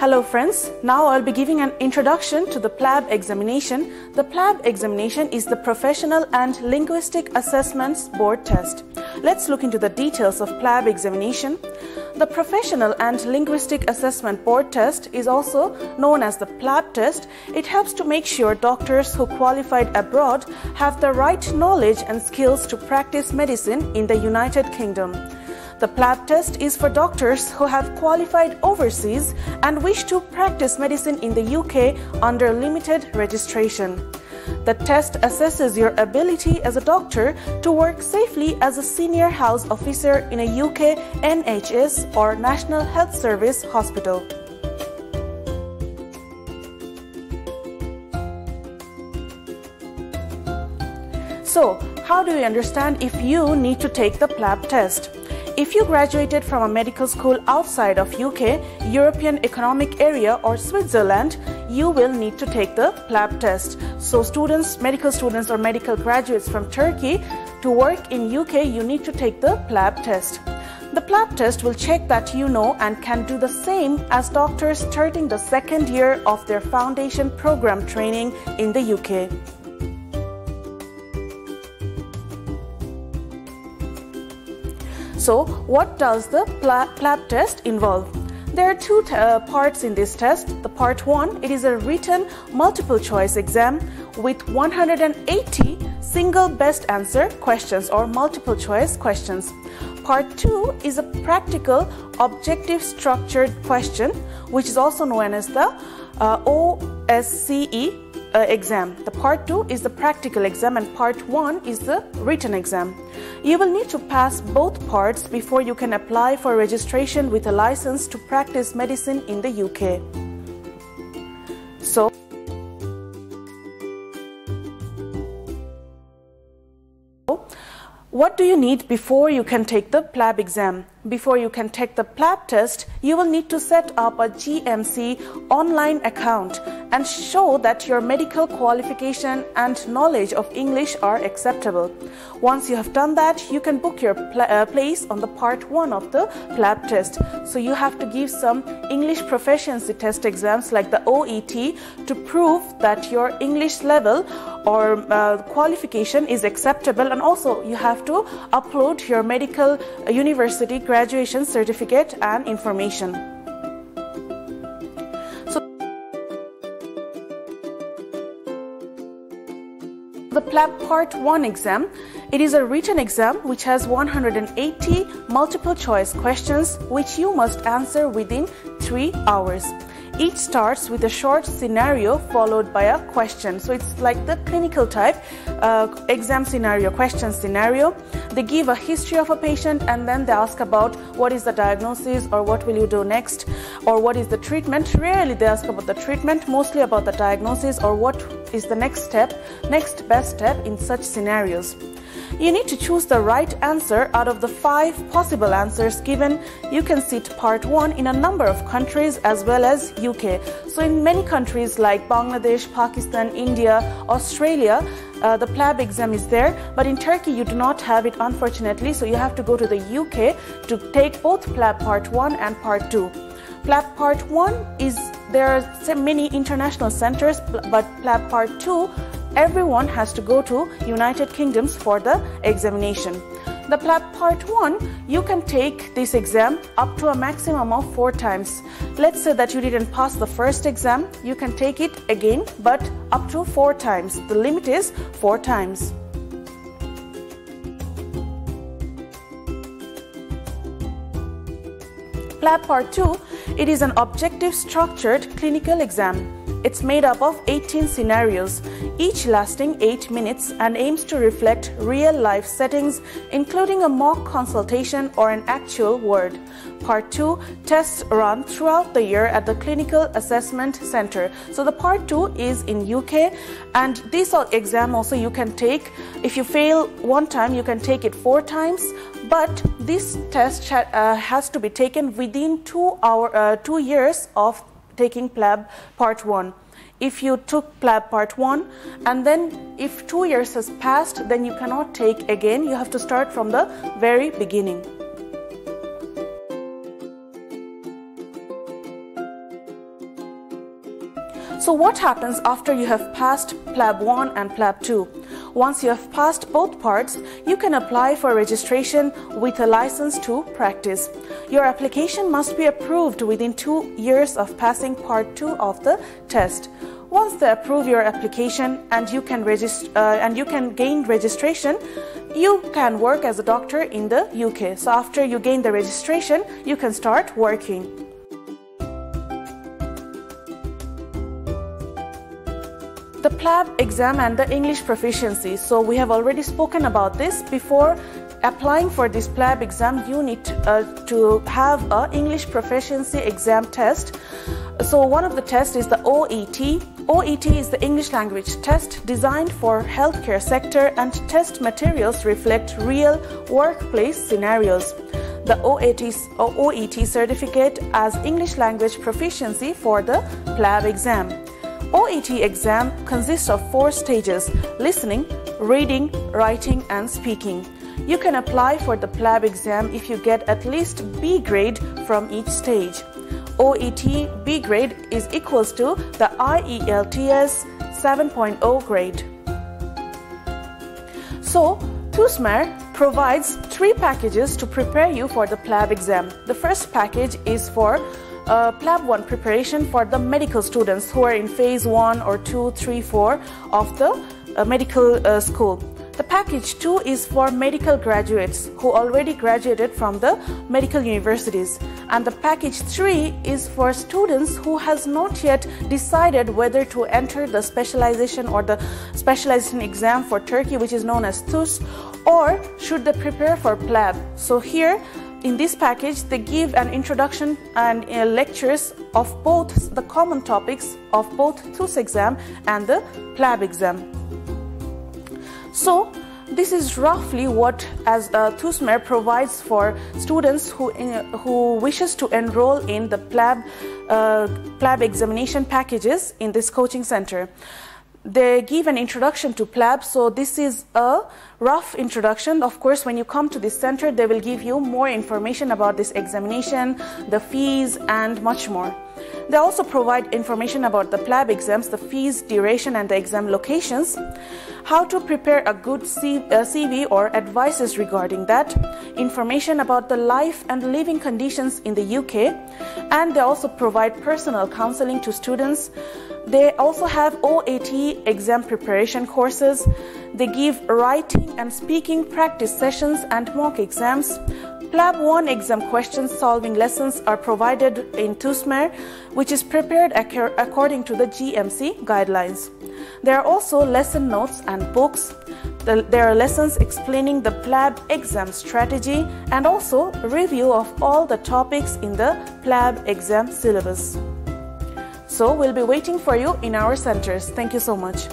Hello friends, now I'll be giving an introduction to the Plab examination. The Plab examination is the Professional and Linguistic Assessments Board Test. Let's look into the details of Plab examination. The Professional and Linguistic Assessment Board Test is also known as the Plab test. It helps to make sure doctors who qualified abroad have the right knowledge and skills to practice medicine in the United Kingdom. The Plab test is for doctors who have qualified overseas and wish to practice medicine in the UK under limited registration. The test assesses your ability as a doctor to work safely as a senior house officer in a UK NHS or National Health Service hospital. So, how do you understand if you need to take the Plab test? If you graduated from a medical school outside of UK, European Economic Area or Switzerland, you will need to take the Plab test. So medical students or medical graduates from Turkey, to work in UK, you need to take the Plab test. The Plab test will check that you know and can do the same as doctors starting the second year of their foundation program training in the UK. So, what does the Plab test involve? There are two parts in this test. The part 1, it is a written multiple choice exam with 180 single best answer questions or multiple choice questions. Part 2 is a practical objective structured question, which is also known as the OSCE exam. The part 2 is the practical exam and part 1 is the written exam. You will need to pass both parts before you can apply for registration with a license to practice medicine in the UK. So, what do you need before you can take the Plab exam? Before you can take the Plab test, you will need to set up a GMC online account and show that your medical qualification and knowledge of English are acceptable. Once you have done that, you can book your place on the part 1 of the Plab test. So you have to give some English proficiency test exams like the OET to prove that your English level or qualification is acceptable, and also you have to upload your medical university graduation certificate and information. The Plab Part 1 exam, it is a written exam which has 180 multiple choice questions which you must answer within 3 hours. Each starts with a short scenario followed by a question. So it's like the clinical type exam scenario, question scenario. They give a history of a patient and then they ask about what is the diagnosis or what will you do next or what is the treatment. Rarely they ask about the treatment, mostly about the diagnosis or what is the next best step in such scenarios. You need to choose the right answer out of the 5 possible answers given. You can sit part 1 in a number of countries as well as UK. So in many countries like Bangladesh, Pakistan, India, Australia, the Plab exam is there, but in Turkey you do not have it, unfortunately, so you have to go to the UK to take both Plab part 1 and part 2. Plab part 1 is, there are so many international centers, but Plab part 2, everyone has to go to United Kingdoms for the examination. The Plab part 1, you can take this exam up to a maximum of 4 times. Let's say that you didn't pass the first exam, you can take it again, but up to 4 times. The limit is 4 times. Plab part 2, it is an objective structured clinical exam. It's made up of 18 scenarios, each lasting 8 minutes and aims to reflect real-life settings, including a mock consultation or an actual ward. Part 2, tests run throughout the year at the Clinical Assessment Centre. So the Part 2 is in UK, and this exam also you can take, if you fail 1 time, you can take it 4 times, but this test has to be taken within 2 years of taking Plab Part 1. If you took Plab Part 1 and then if 2 years has passed, then you cannot take again. You have to start from the very beginning. So what happens after you have passed Plab 1 and Plab 2? Once you have passed both parts, you can apply for registration with a license to practice. Your application must be approved within 2 years of passing part 2 of the test. Once they approve your application and you can gain registration, you can work as a doctor in the UK. So after you gain the registration, you can start working. The Plab exam and the English proficiency. So we have already spoken about this. Before applying for this Plab exam, you need to have an English proficiency exam test. So one of the tests is the OET. OET is the English language test designed for healthcare sector, and test materials reflect real workplace scenarios. The OET certificate as English language proficiency for the Plab exam. OET exam consists of 4 stages: listening, reading, writing and speaking. You can apply for the Plab exam if you get at least B grade from each stage. OET B grade is equals to the IELTS 7.0 grade. So, Tusmer provides 3 packages to prepare you for the Plab exam. The first package is for Plab 1 preparation for the medical students who are in phase 1 or 2, 3, 4 of the medical school. The package 2 is for medical graduates who already graduated from the medical universities. And the package 3 is for students who has not yet decided whether to enter the specialization or the specialization exam for Turkey, which is known as TUS, or should they prepare for Plab. So here, in this package, they give an introduction and lectures of both the common topics of both TUS exam and the Plab exam. So, this is roughly what Tusmer provides for students who wishes to enroll in the Plab examination packages in this coaching center. They give an introduction to Plab, so this is a rough introduction. Of course, when you come to this center, they will give you more information about this examination, the fees, and much more. They also provide information about the Plab exams, the fees, duration, and the exam locations, how to prepare a good CV or advices regarding that, information about the life and living conditions in the UK, and they also provide personal counseling to students. They also have OET exam preparation courses. They give writing and speaking practice sessions and mock exams. Plab 1 exam questions solving lessons are provided in Tusmer, which is prepared according to the GMC guidelines. There are also lesson notes and books. There are lessons explaining the Plab exam strategy and also a review of all the topics in the Plab exam syllabus. So we'll be waiting for you in our centers. Thank you so much.